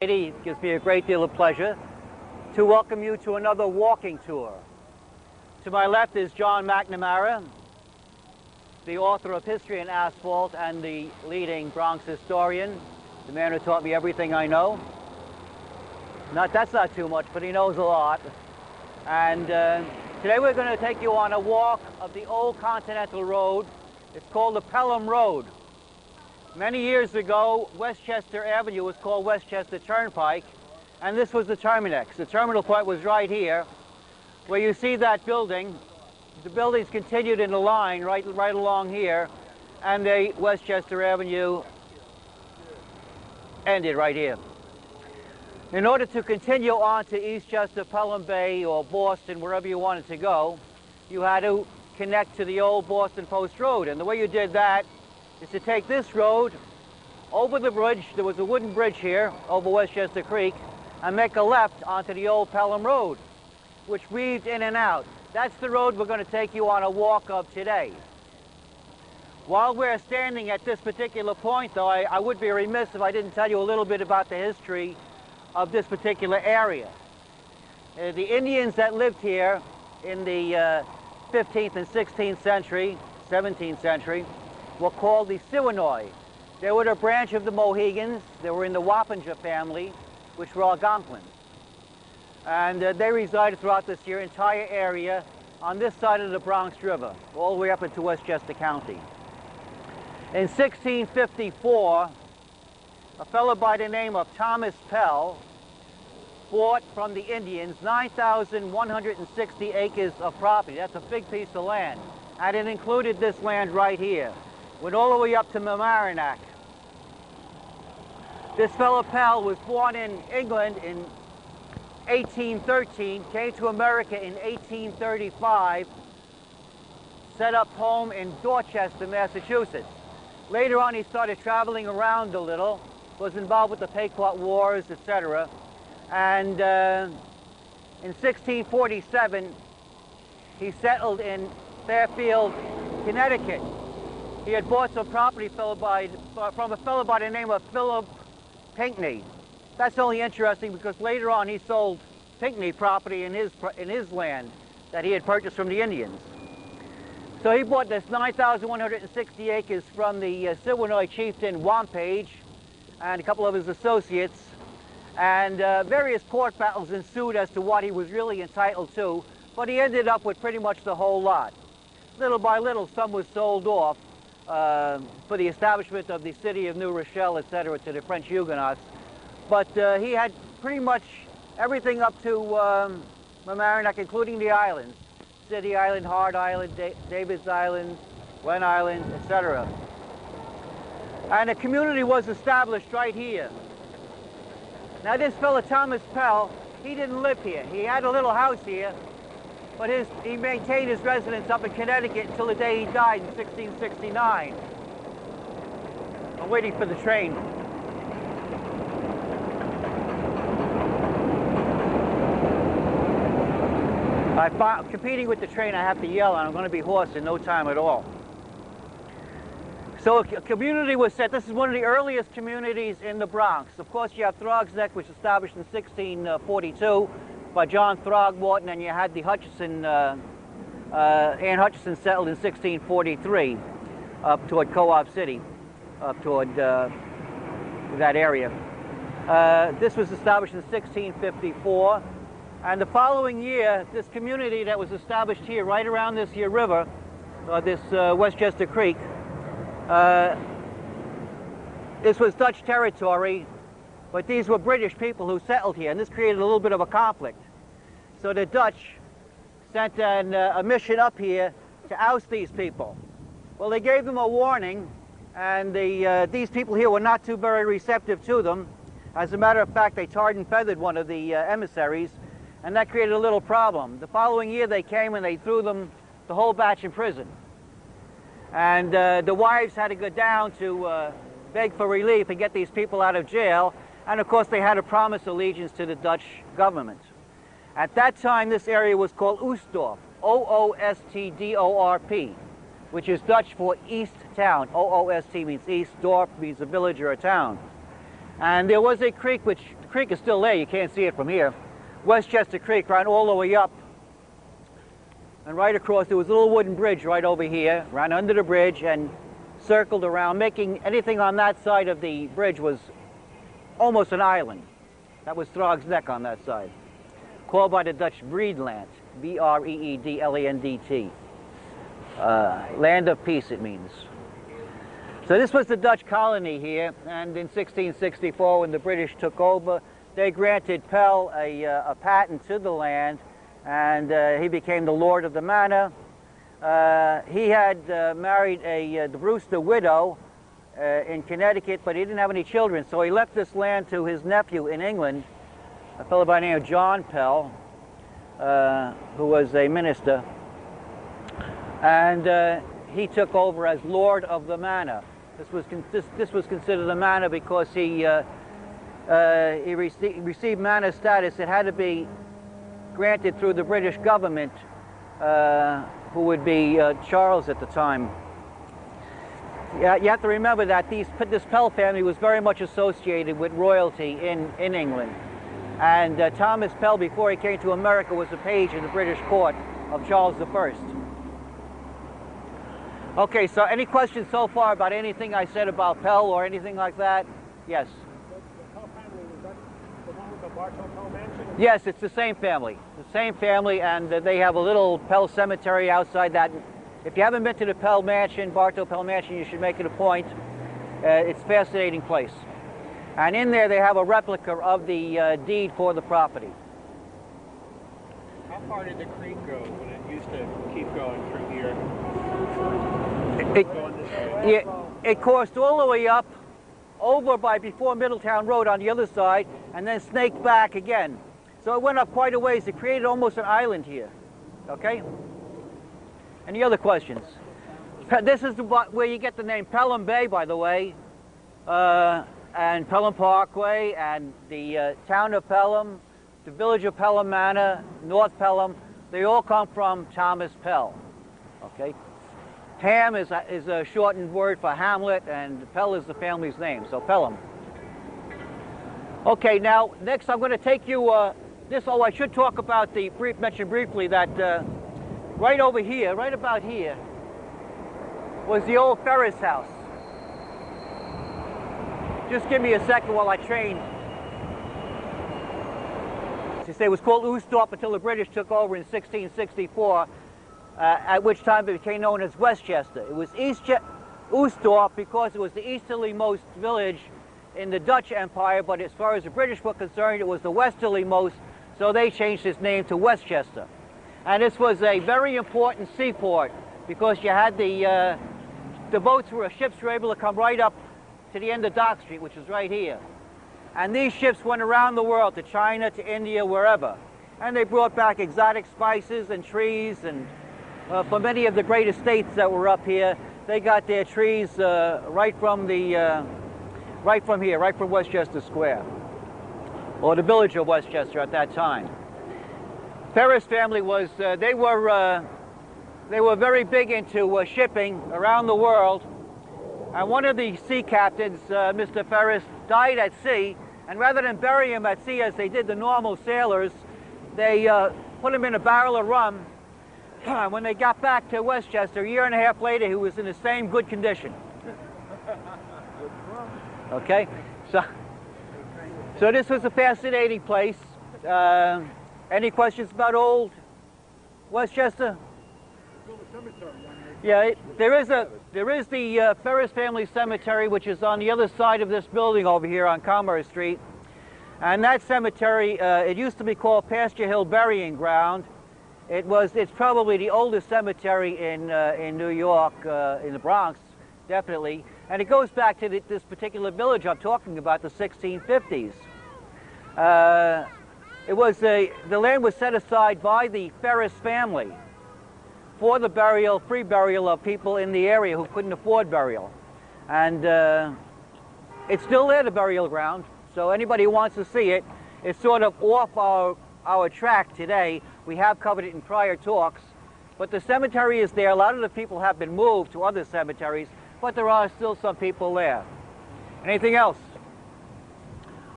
It gives me a great deal of pleasure to welcome you to another walking tour. To my left is John McNamara, the author of History and Asphalt and the leading Bronx historian, the man who taught me everything I know. That's not too much, but he knows a lot. And today we're going to take you on a walk of the old Continental Road. It's called the Pelham Road. Many years ago, Westchester Avenue was called Westchester Turnpike, and this was the terminus. The terminal point was right here, where you see that building. The buildings continued in a line right along here, and the Westchester Avenue ended right here. In order to continue on to Eastchester, Pelham Bay, or Boston, wherever you wanted to go, you had to connect to the old Boston Post Road. And the way you did that is to take this road over the bridge. There was a wooden bridge here over Westchester Creek, and make a left onto the old Pelham Road, which weaved in and out. That's the road we're going to take you on a walk of today. While we're standing at this particular point, though, I would be remiss if I didn't tell you a little bit about the history of this particular area. The Indians that lived here in the 15th and 16th century, 17th century, were called the Siwanoy. They were a branch of the Mohegans. They were in the Wappinger family, which were Algonquins. And they resided throughout this entire area on this side of the Bronx River, all the way up into Westchester County. In 1654, a fellow by the name of Thomas Pell bought from the Indians 9,160 acres of property. That's a big piece of land. And it included this land right here. Went all the way up to Mamaroneck. This fellow Pell was born in England in 1813, came to America in 1835, set up home in Dorchester, Massachusetts. Later on, he started traveling around a little, was involved with the Pequot Wars, etc. And in 1647, he settled in Fairfield, Connecticut. He had bought some property from a fellow by the name of Philip Pinckney. That's only interesting because later on he sold Pinckney property in his land that he had purchased from the Indians. So he bought this 9,160 acres from the Siwanoy chieftain Wampage and a couple of his associates, and various court battles ensued as to what he was really entitled to, but he ended up with pretty much the whole lot. Little by little, some was sold off for the establishment of the city of New Rochelle, etc., to the French Huguenots. But he had pretty much everything up to Mamaroneck, including the islands. City Island, Hard Island, David's Island, Glen Island, etc. And a community was established right here. Now this fellow Thomas Pell, he didn't live here. He had a little house here, but he maintained his residence up in Connecticut until the day he died in 1669. I'm waiting for the train. Competing with the train, I have to yell, and I'm going to be hoarse in no time at all. So a community was set. This is one of the earliest communities in the Bronx. Of course, you have Throgs Neck, which was established in 1642 by John Throgmorton, and you had the Hutchison, Ann Hutchison settled in 1643 up toward Co-op City, up toward that area. This was established in 1654. And the following year, this community that was established here, right around this here river, this Westchester Creek, this was Dutch territory, but these were British people who settled here, and this created a little bit of a conflict. So the Dutch sent a mission up here to oust these people. Well, they gave them a warning, and these people here were not too very receptive to them. As a matter of fact, they tarred and feathered one of the emissaries, and that created a little problem. The following year they came and they threw them, the whole batch, in prison. And the wives had to go down to beg for relief and get these people out of jail. And of course they had to promise allegiance to the Dutch government. At that time this area was called Oostdorp, O-O-S-T-D-O-R-P, which is Dutch for East Town. O-O-S-T means East, Dorp means a village or a town. And there was a creek which creek is still there. You can't see it from here. Westchester Creek ran all the way up and right across. There was a little wooden bridge right over here, ran under the bridge and circled around, making anything on that side of the bridge was almost an island. That was Throg's Neck on that side, called by the Dutch Breedland, B-R-E-E-D-L-A-N-D-T. Land of peace, it means. So this was the Dutch colony here, and in 1664, when the British took over, they granted Pell a patent to the land, and he became the lord of the manor. He had married the Brewster widow in Connecticut, but he didn't have any children, so he left this land to his nephew in England, a fellow by the name of John Pell, who was a minister, and he took over as lord of the manor. This was considered a manor because he received manor status. It had to be granted through the British government, who would be Charles at the time. Yeah, you have to remember that this Pell family was very much associated with royalty in England. And Thomas Pell, before he came to America, was a page in the British court of Charles I. Okay, so any questions so far about anything I said about Pell or anything like that? Yes? The Pell family, was that the one with the Bartow Pell mansion? Yes, it's the same family. The same family, and they have a little Pell cemetery outside that. If you haven't been to the Pell Mansion, Bartow Pell Mansion, you should make it a point. It's a fascinating place. And in there they have a replica of the deed for the property. How far did the creek go when it used to keep going through here? It coursed all the way up, over by before Middletown Road on the other side, and then snaked back again. So it went up quite a ways. It created almost an island here. Okay? Any other questions? This is where you get the name Pelham Bay, by the way, and Pelham Parkway, and the town of Pelham, the village of Pelham Manor, North Pelham. They all come from Thomas Pell. Okay? Ham is a shortened word for Hamlet, and Pell is the family's name, so Pelham. Okay, now next I'm going to take you I should talk about mention briefly that right over here, right about here, was the old Ferris house. Just give me a second while I train. As I say, it was called Oosthorpe until the British took over in 1664. At which time it became known as Westchester. It was Oosthorpe because it was the easterlymost village in the Dutch Empire, but as far as the British were concerned, it was the westerlymost, so they changed its name to Westchester. And this was a very important seaport because you had the ships were able to come right up to the end of Dock Street, which is right here. And these ships went around the world, to China, to India, wherever. And they brought back exotic spices and trees, and for many of the great estates that were up here, they got their trees right from here, right from Westchester Square, or the village of Westchester at that time. Ferris family was, they were very big into shipping around the world, and one of the sea captains, Mr. Ferris, died at sea, and rather than bury him at sea as they did the normal sailors, they put him in a barrel of rum. When they got back to Westchester, a year and a half later, he was in the same good condition. Okay, so this was a fascinating place. Any questions about old Westchester? Yeah, there is the Ferris family cemetery, which is on the other side of this building over here on Commerce Street. And that cemetery, it used to be called Pasture Hill Burying Ground. It's probably the oldest cemetery in New York, in the Bronx, definitely. And it goes back to this particular village I'm talking about, the 1650s. The land was set aside by the Ferris family for the free burial of people in the area who couldn't afford burial. And it's still there, the burial ground. So anybody who wants to see it, it's sort of off our track today. We have covered it in prior talks, but the cemetery is there. A lot of the people have been moved to other cemeteries, but there are still some people there. Anything else?